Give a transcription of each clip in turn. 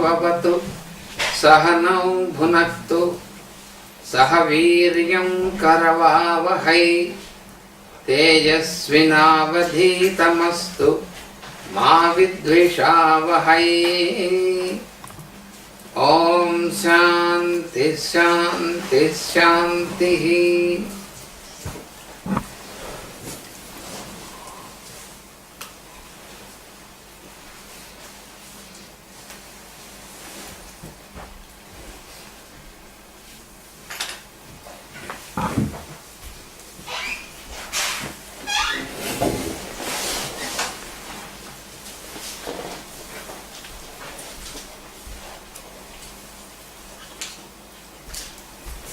Bhavatu Sahanau Bhunaktu Sahaviryam Karavavahai Tejasvinavadhitamastu Ma Vidvishavahai. Om Shanti Shanti Shanti.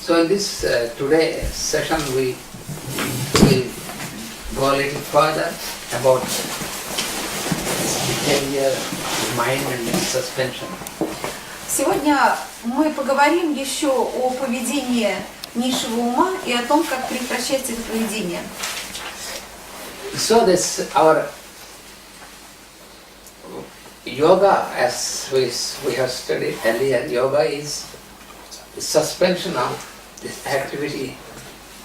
So in this today session we will go a little further about behavior, mind and suspension. Сегодня мы поговорим еще о поведении низшего ума и о том, как прекращать это поведение. So this our yoga, as we have studied earlier, yoga is suspension of this activity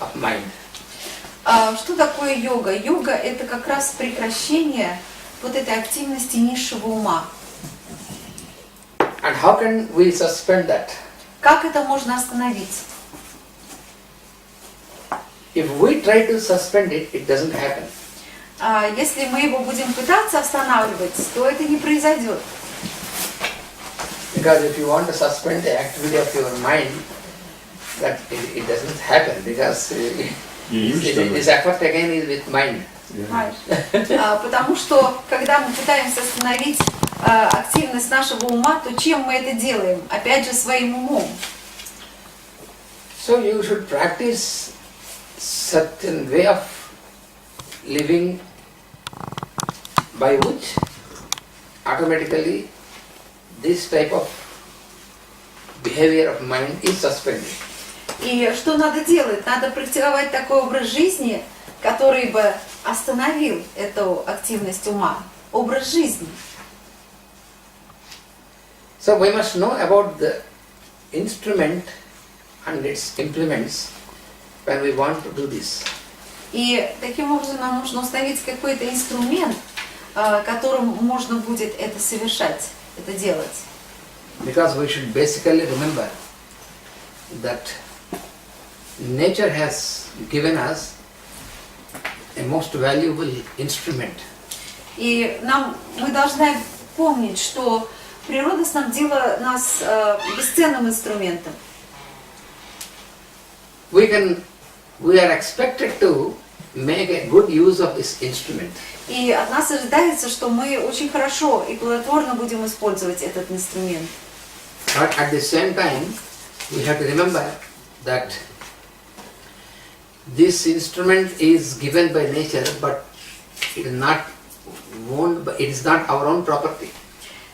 of mind. Что такое йога? Йога — это как раз прекращение вот этой активности низшего ума. And how can we suspend that? Как это можно остановить? If we try to suspend it, it doesn't happen. Если мы его будем пытаться останавливать, то это не произойдет. Because if you want to suspend the activity of your mind, that it doesn't happen, because this effort again is with mind. Потому что, когда мы пытаемся остановить активность нашего ума, то чем мы это делаем? Опять же, своим умом. So you should practice certain way of living by which automatically this type of behavior of mind is suspended. И что надо делать? Надо практиковать такой образ жизни, который бы остановил эту активность ума. Образ жизни. So we must know about the instrument and its implements when we want to do this. И таким образом нам нужно установить какой-то инструмент, которым можно будет это совершать, это делать. Because we should basically remember that nature has given us a most valuable instrument. И мы должны помнить, что природа снабдила нас бесценным инструментом. We are expected to make a good use of this instrument. И от нас ожидается, что мы очень хорошо и плодотворно будем использовать этот инструмент. But at the same time, we have to remember that this instrument is given by nature, but it is not owned, it is not our own property.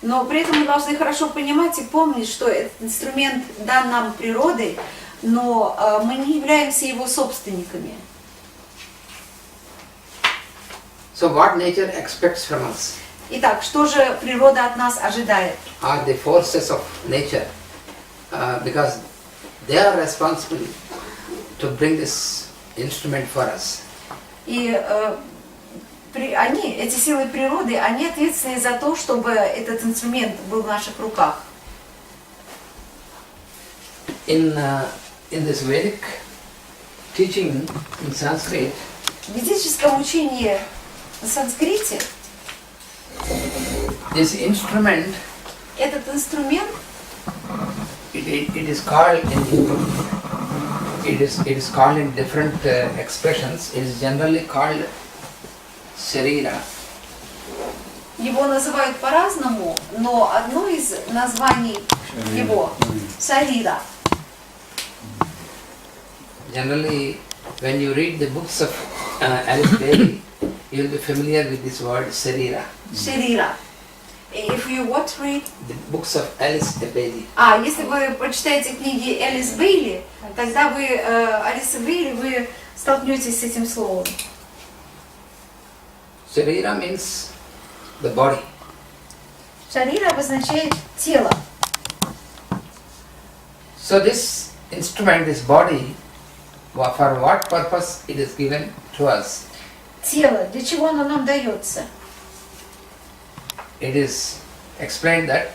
Но при этом мы должны хорошо понимать и помнить, что этот инструмент дан нам природой, но мы не являемся его собственниками. So what nature expects from us? Итак, что же природа от нас ожидает? Are the forces of nature, because they are responsible to bring this instrument for us. И эти силы природы, они ответственны за то, чтобы этот инструмент был в наших руках. In this Vedic teaching in Sanskrit, В ведическом учении на санскрите this instrument, этот инструмент, it is called in Hindu, it is called in different expressions. It is generally called Sharira. его называют по-разному, но одно из названий его — Шарира. Generally, when you read the books of Alice Bailey, you will be familiar with this word Sharira. Шарира. If you what read? The books of Alice Bailey. Если вы прочитаете книги Элис Бейли, тогда вы, Алисы Бейли, вы столкнетесь с этим словом. Sharira means the body. Шарира обозначает тело. So this instrument, this body, for what purpose it is given to us? Тело, для чего оно нам дается? It is explained that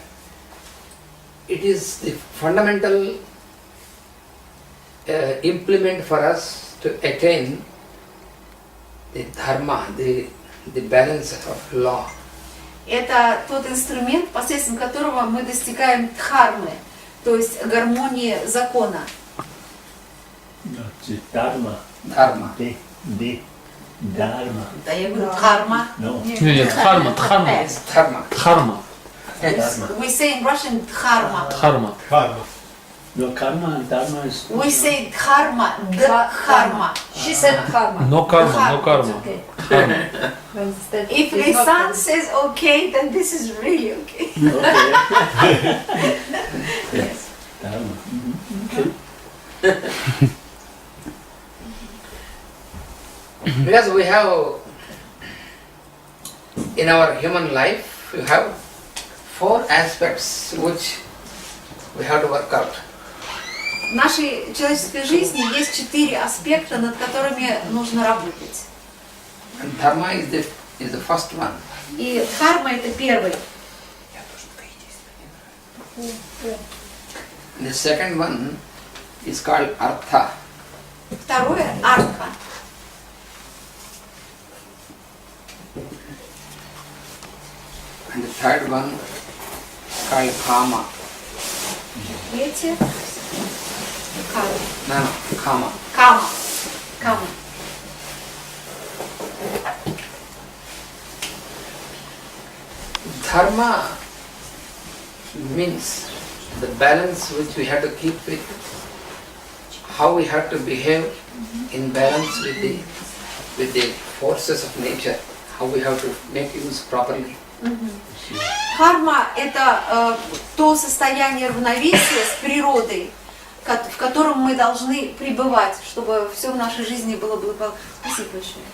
it is the fundamental implement for us to attain the dharma, the balance of law. Это тот инструмент, посредством которого мы достигаем дхармы, то есть гармонии закона. Dharma. Dharma. Dharma. Да, я говорю дхарма. No. Нет, дхарма, дхарма. Yes, dharma. Дхарма. We say in Russian dharma. Дхарма. No, karma and dharma is... We say dharma, dharma. She said karma. Но карма, но карма. Okay. Дхарма. If Lisan says okay, then this is really okay. Okay. Yes. Dharma. Because we have, in our human life, we have 4 aspects which we have to work out. В нашей человеческой жизни есть 4 аспекта, над которыми нужно работать. And dharma is the first one. И дхарма это первый. The second one is called artha. Второе артха. And the third one is called kama. Третье карма. No, kama. Кама. Кама. Dharma means the balance which we have to keep with how we have to behave in balance with the forces of nature, how we have to make use properly. Дхарма это то состояние равновесия с природой, в котором мы должны пребывать, чтобы все в нашей жизни было благополучно. Спасибо большое.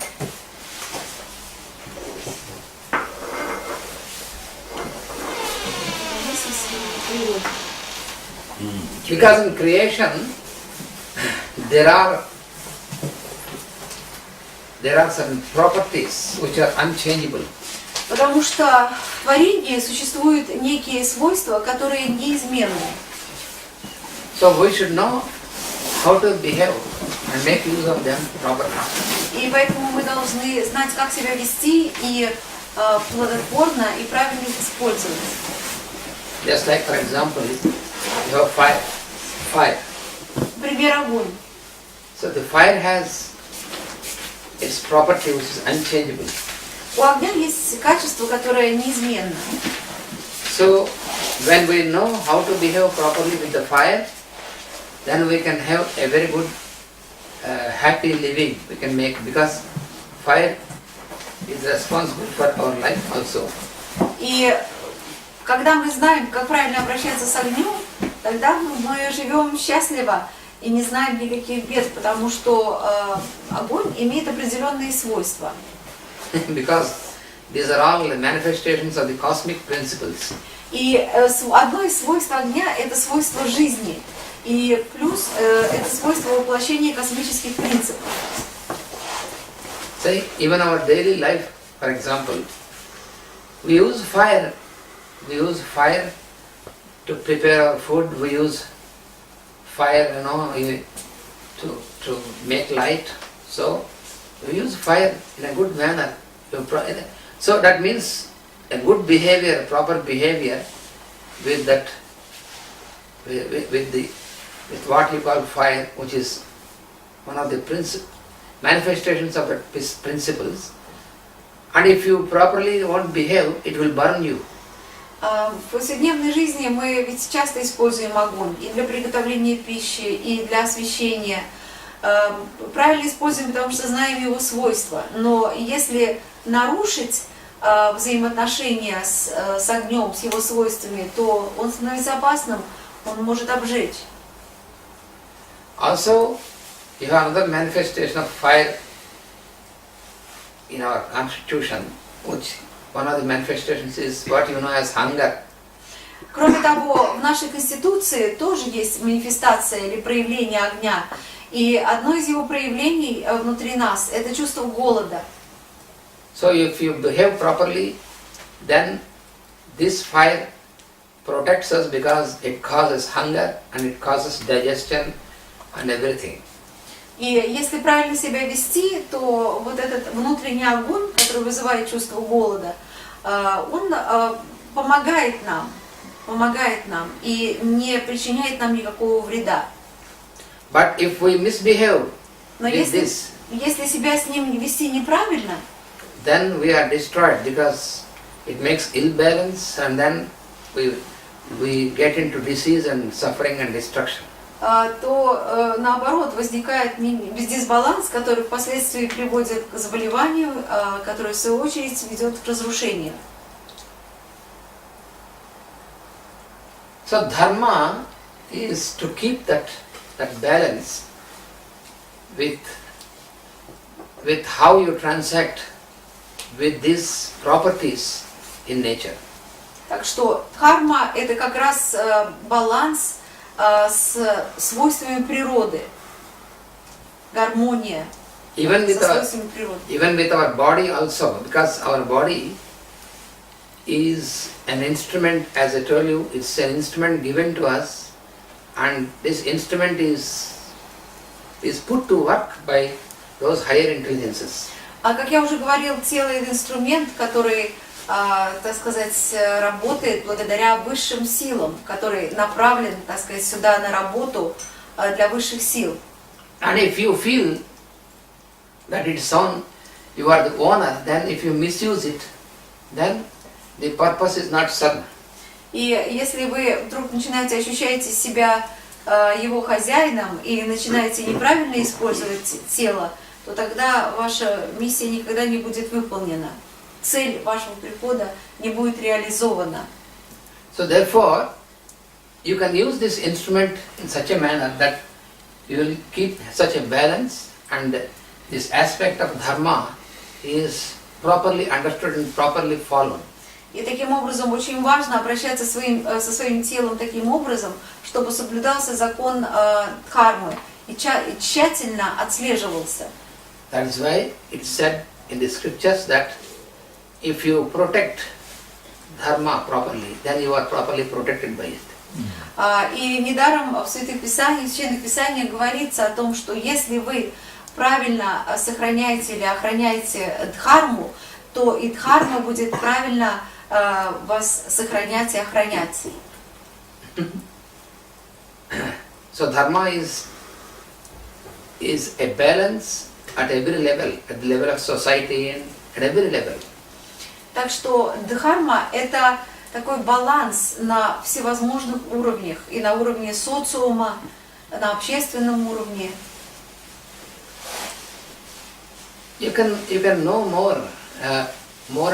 Because in creation there are certain properties which are unchangeable. Потому что в творении существуют некие свойства, которые неизменны. So we should know how to behave and make use of them properly. И поэтому мы должны знать, как себя вести и плодотворно и правильно их использовать. Just like, for example, you have fire. Например, огонь. So the fire has its property which is unchangeable. У огня есть качество, которое неизменно. So when we know how to behave properly with the fire, then we can have a very good happy living we can make, because fire is responsible for our life also. И когда мы знаем, как правильно обращаться с огнем, тогда мы живем счастливо и не знаем никаких бед, потому что огонь имеет определенные свойства. Because these are all the manifestations of the cosmic principles. И одно из свойств огня – это свойство жизни. И плюс это свойство воплощения космических принципов. Say, even our daily life, for example, we use fire. We use fire to prepare our food. We use fire, to make light. So we use fire in a good manner. So that means a good behavior, proper behavior with that, with what you call fire, which is one of the manifestations of the principles. And if you properly won't behave, it will burn you. В повседневной жизни мы ведь часто используем огонь и для приготовления пищи, и для освещения. Правильно используем, потому что знаем его свойства. Но если нарушить взаимоотношения с огнем, с его свойствами, то он становится опасным, он может обжечь. Also, you have another manifestation of fire in our constitution, which one of the manifestations is what you know as hunger. Кроме того, в нашей Конституции тоже есть манифестация или проявление огня. И одно из его проявлений внутри нас – это чувство голода. So if you behave properly, then this fire protects us because it causes hunger and it causes digestion and everything. И если правильно себя вести, то вот этот внутренний огонь, который вызывает чувство голода, он помогает нам и не причиняет нам никакого вреда. But if we misbehave Но with this, если себя с ним вести неправильно, then we are destroyed because it makes ill balance and then we get into disease and suffering and destruction. то наоборот возникает дисбаланс, который впоследствии приводит к заболеванию, которое в свою очередь ведет к разрушению. So dharma is to keep that balance with how you transact with these properties in nature. Так что дхарма – это как раз баланс с свойствами природы, гармония со свойствами природы. Even with our body also, because our body is an instrument, as I told you, it's an instrument given to us, and this instrument is put to work by those higher intelligences. А как я уже говорил, тело – это инструмент, который, так сказать, работает благодаря высшим силам, который направлен, так сказать, сюда на работу для высших сил. And if you feel that it's on, you are the owner, then if you misuse it, then the purpose is not served. И если вы вдруг начинаете ощущаете себя его хозяином и начинаете неправильно использовать тело, то тогда ваша миссия никогда не будет выполнена. Цель вашего прихода не будет реализована. So therefore, you can use this instrument in such a manner that you will keep such a balance, and this aspect of dharma is properly understood and properly followed. И таким образом очень важно обращаться со своим телом таким образом, чтобы соблюдался закон дхармы и тщательно отслеживался. That is why it is said in the scriptures that if you protect dharma properly, then you are properly protected by it. И недаром в Святых Писаниях, в Священных Писаниях говорится о том, что если вы правильно сохраняете или охраняете дхарму, то и дхарма будет правильно вас сохранять и охранять. So dharma is a balance at every level, at the level of society and at every level. Так что дхарма – это такой баланс на всевозможных уровнях, и на уровне социума, на общественном уровне. You can know more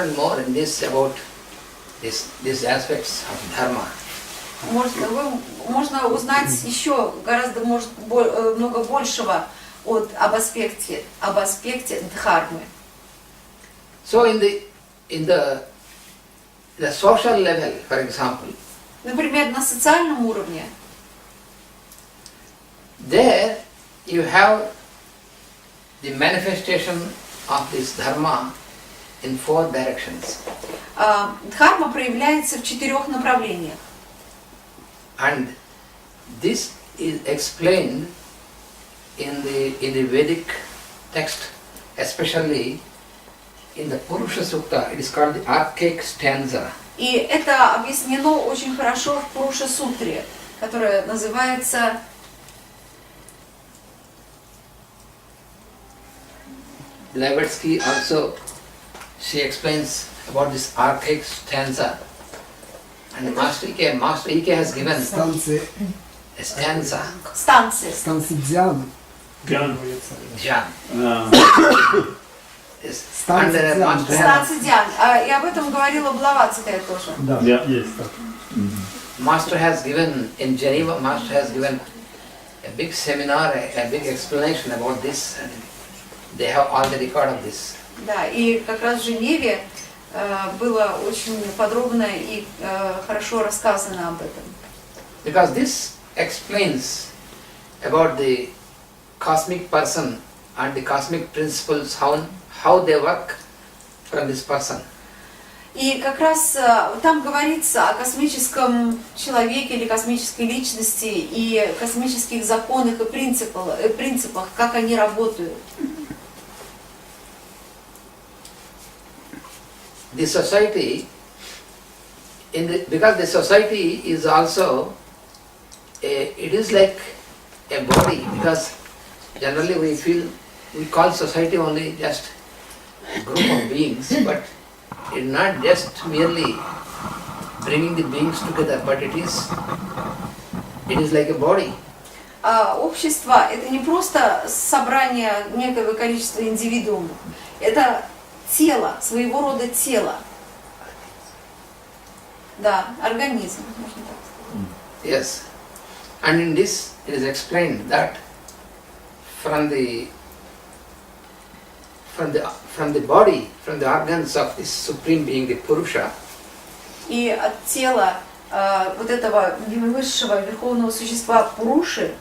and more in this about these aspects of dharma. Можно узнать еще гораздо много большего об аспекте дхармы. So in the social level, for example, Например, на социальном уровне. There you have the manifestation of this dharma in 4 directions. Дхарма проявляется в 4 направлениях. And this is explained in the Vedic text, especially in the Purusha Sukta. It is called the archaic stanza. И это объяснено очень хорошо в Пуруша Сутре, которая называется Blavatsky also, she explains about this archaic stanza. And Master Ike has given a stanza. станции. Станции Дзян. Dhyan. Yes. Станция And Дзян. Master has, Станции Дзян. И об этом говорила Блаватская тоже. Да. Есть так. Master has given, in Geneva, Master has given a big seminar, a big explanation about this. And they have all the record of this. Да, и как раз в Женеве было очень подробно и хорошо рассказано об этом. Because this explains about the cosmic person and the cosmic principles, how they work from this person. И как раз там говорится о космическом человеке или космической личности и космических законах и принципах, как они работают. The society, because the society is also, it is like a body, because generally we call society only just a group of beings, but it's not just merely bringing the beings together, but it is like a body. Общество — это не просто собрание некого количества индивидуумов, это тело, своего рода тело. Да, организм, можно так сказать. Yes. And in this it is explained that from the body, from the organs of this supreme being, the Purusha, и от тела вот этого высшего верховного существа Пуруши,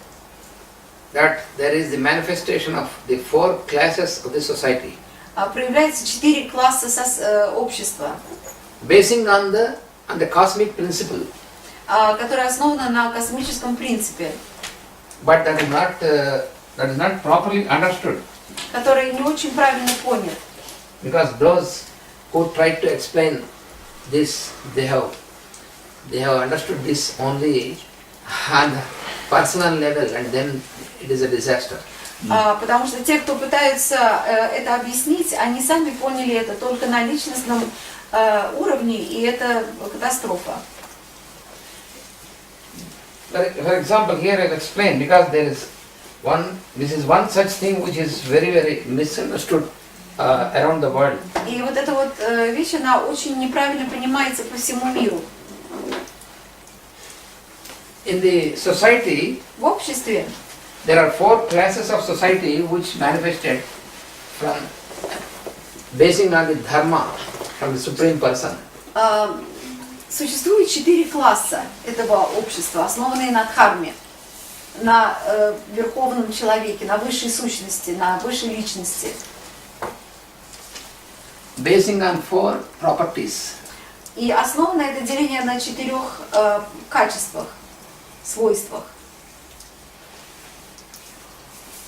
that there is the manifestation of the 4 classes of the society, проявляется 4 класса общества, basing on the cosmic principle, которое основано на космическом принципе, but that is not properly understood, который не очень правильно понят. because those who tried to explain this, they have understood this only on the personal level, and then it is a disaster. Потому что те, кто пытаются это объяснить, они сами поняли это только на личностном уровне, и это катастрофа. For example, here I have explained, because this is one such thing which is very, very misunderstood around the world. И вот эта вот вещь, она очень неправильно понимается по всему миру. In the society, В обществе there are 4 classes of society which manifested from basing on the dharma from the supreme person. Существует 4 класса этого общества, основанные на дхарме, на верховном человеке, на высшей сущности, на высшей личности. Basing on 4 properties. И основано это деление на 4 качествах, свойствах.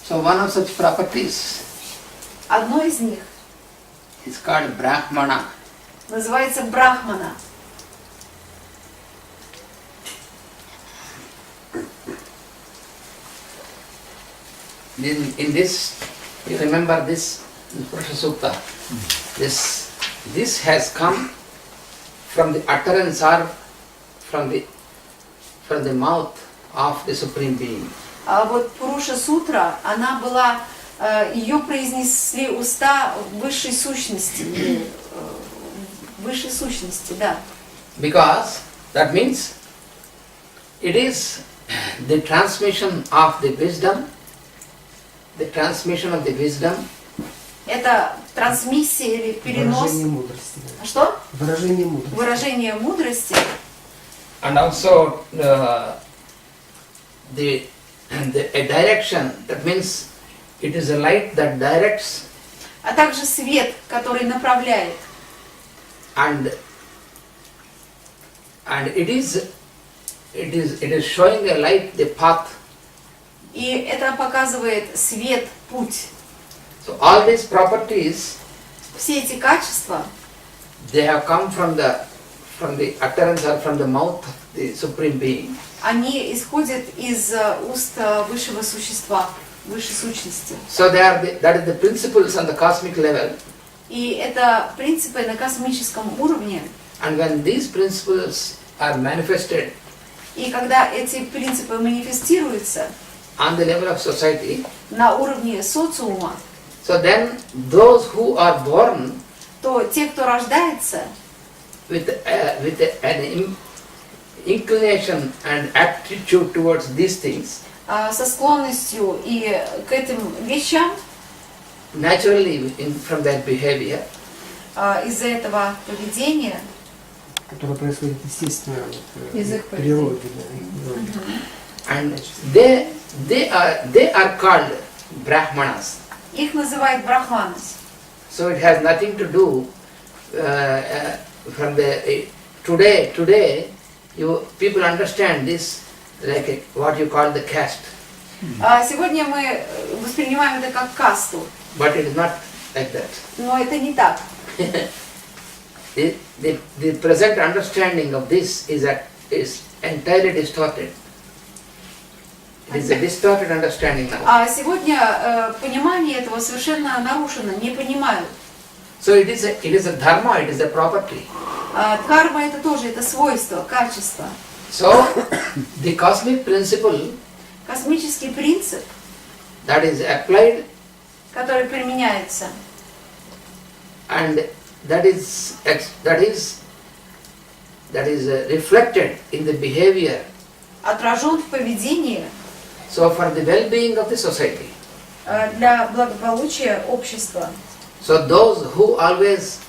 So one of such properties Одно из них is called Brahmana. называется брахмана. In this, you remember this Purusha Sukta. This has come from the utterance or from the mouth of the Supreme Being. А вот Пуруша Сутра, она была, ее произнесли уста высшей сущности, да. Because that means it is the transmission of the wisdom, Это трансмиссия или перенос. Выражение мудрости. Да. Что? Выражение мудрости. Выражение мудрости. and also a direction. That means it is a light that directs, А также свет, который направляет. and it is showing a light, the path. И это показывает свет, путь. So all these properties, Все эти качества, they have come from the utterance or from the mouth of the Supreme Being. они исходят из уст высшего существа, высшей сущности. So that is the principles on the cosmic level. И это принципы на космическом уровне. And when these principles are manifested И когда эти принципы манифестируются on the level of society, на уровне социума, so then those who are born то те, кто рождается with an inclination and aptitude towards these things, со склонностью и к этим вещам, naturally from their behavior, из-за этого поведения, которое происходит естественно Из их в природе. Да. And they are called Brahmanas. их называют брахманас. So it has nothing to do from the today people understand this like what you call the caste, Сегодня мы воспринимаем это как касту, but it is not like that. но это не так. The present understanding of this is entirely distorted. It is a distorted understanding now. А сегодня понимание этого совершенно нарушено, не понимают. So it is a dharma, it is a property. Дхарма это тоже, это свойство, качество. So the cosmic principle Космический принцип, that is applied который применяется, and that is reflected in the behavior. отражен в поведении So for the well-being of the society. для благополучия общества. So those who always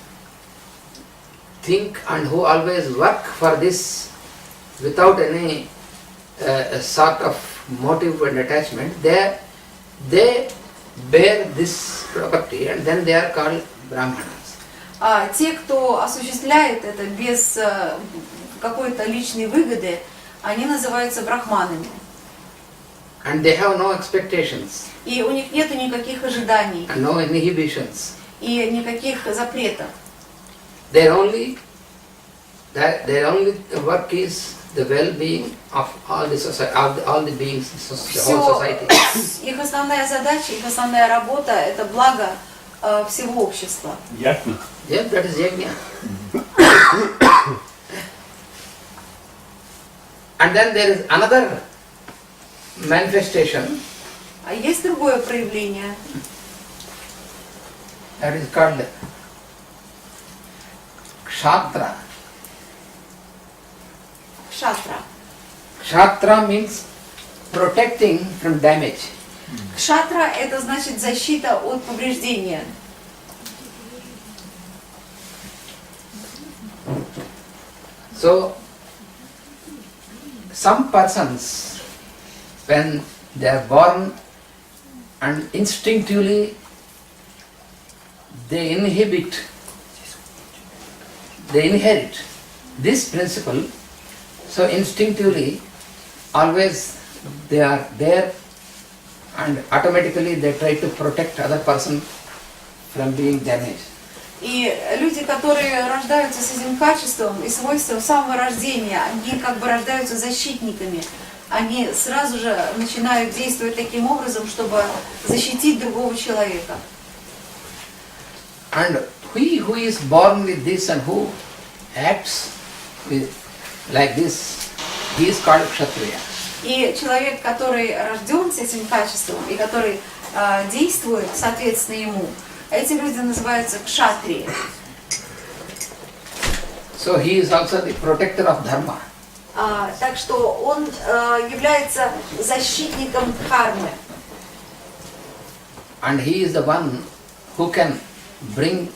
think and who always work for this without any sort of motive and attachment, they bear this property and then they are called Brahmanas. Те, кто осуществляет это без какой-то личной выгоды, они называются брахманами. And they have no expectations И у них нет никаких ожиданий and no inhibitions. и никаких запретов. Their only work is the well-being of all the society, all the beings, the whole society. Их основная задача, их основная работа – это благо всего общества. Ясно. Yeah, that is yajna. And then there is another manifestation А есть другое проявление, that is called Kshatra. кшатра. Kshatra means protecting from damage. Кшатра – это значит защита от повреждения. So, some persons, when they are born and instinctively they inherit this principle, so instinctively always they are there and automatically they try to protect other person from being damaged. И люди, которые рождаются с этим качеством и свойством с самого рождения, они как бы рождаются защитниками. Они сразу же начинают действовать таким образом, чтобы защитить другого человека. And he who is born with this and who acts like this, he is called Kshatriya. И человек, который рожден с этим качеством и который действует соответственно ему, эти люди называются кшатрии. So he is also the protector of dharma. Так что он является защитником дхармы. And he is the one who can bring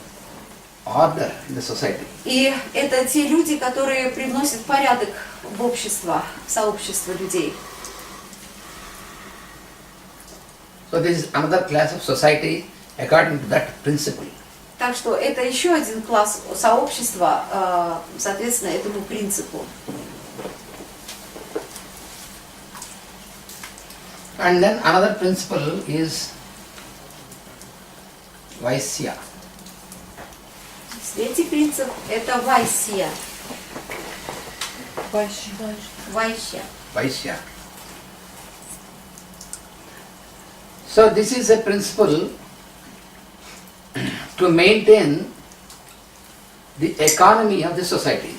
order in the society. И это те люди, которые привносят порядок в общество, в сообщество людей. So this is another class of society according to that principle. Так что это еще один класс сообщества, соответственно, этому принципу. And then another principle is Vaisya. Третий принцип – это вайсья. Вайсья. Vaisya. So this is a principle to maintain the economy of the society.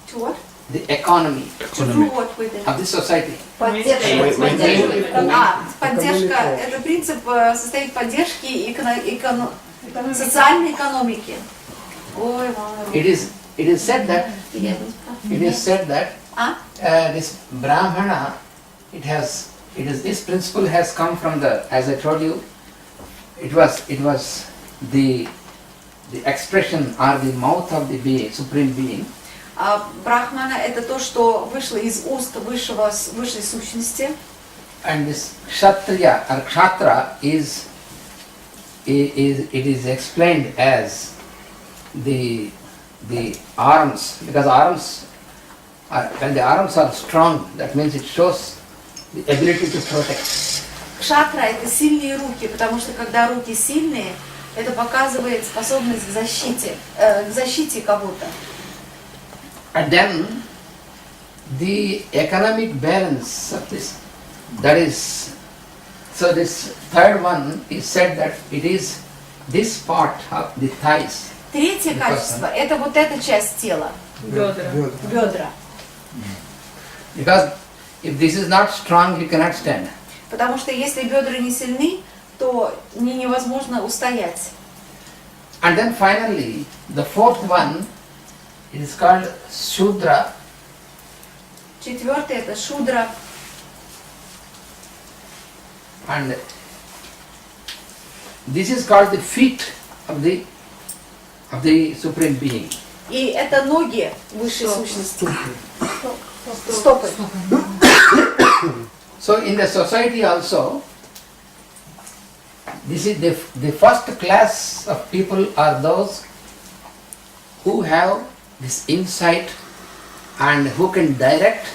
To what? The economy To do what with it? of the society. Поддержка. Поддержка. Это принцип состоит в поддержке социальной экономики. Ой, мама. It is said that this Brahmana, this principle has come from as I told you, it was the the expression or the mouth of the being, supreme being. А брахмана это то, что вышло из уст высшей сущности. And this kshatriya or kshatra is explained as the arms, because arms when the arms are strong, that means it shows the ability to protect. Кшатра это сильные руки, потому что когда руки сильные, это показывает способность к защите кого-то. And then the economic balance of this, that is, so this third one is said that it is this part of the thighs. Третье качество это вот эта часть тела, бедра. Because if this is not strong, you cannot stand. Потому что если бедра не сильны, то невозможно устоять. And then finally, the fourth one, it is called Shudra. Четвертое это шудра. And this is called the feet of the Supreme Being. И это ноги высшей сущности. Стопы. So in the society also, this is the first class of people are those who have this insight and who can direct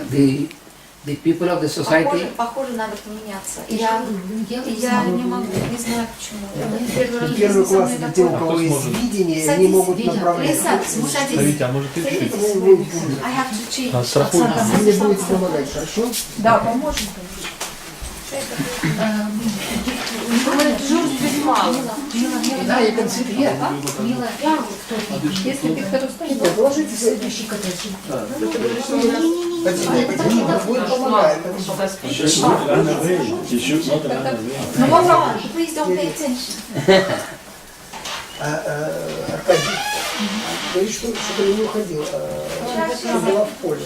the people of the society. Похоже, надо поменяться. Я не могу, не знаю почему. Первый класс для тех, у кого есть видение, они могут направлять. Смотрите, а может ты чуть? Вы мне будете помогать, хорошо? Да, поможем. Now you can sit here. Если ты кто-то встанет, Положите следующий будет помогать. ну попробуй. Please don't pay attention. Аркадий, говорит, чтобы я не уходил, чтобы была в поле.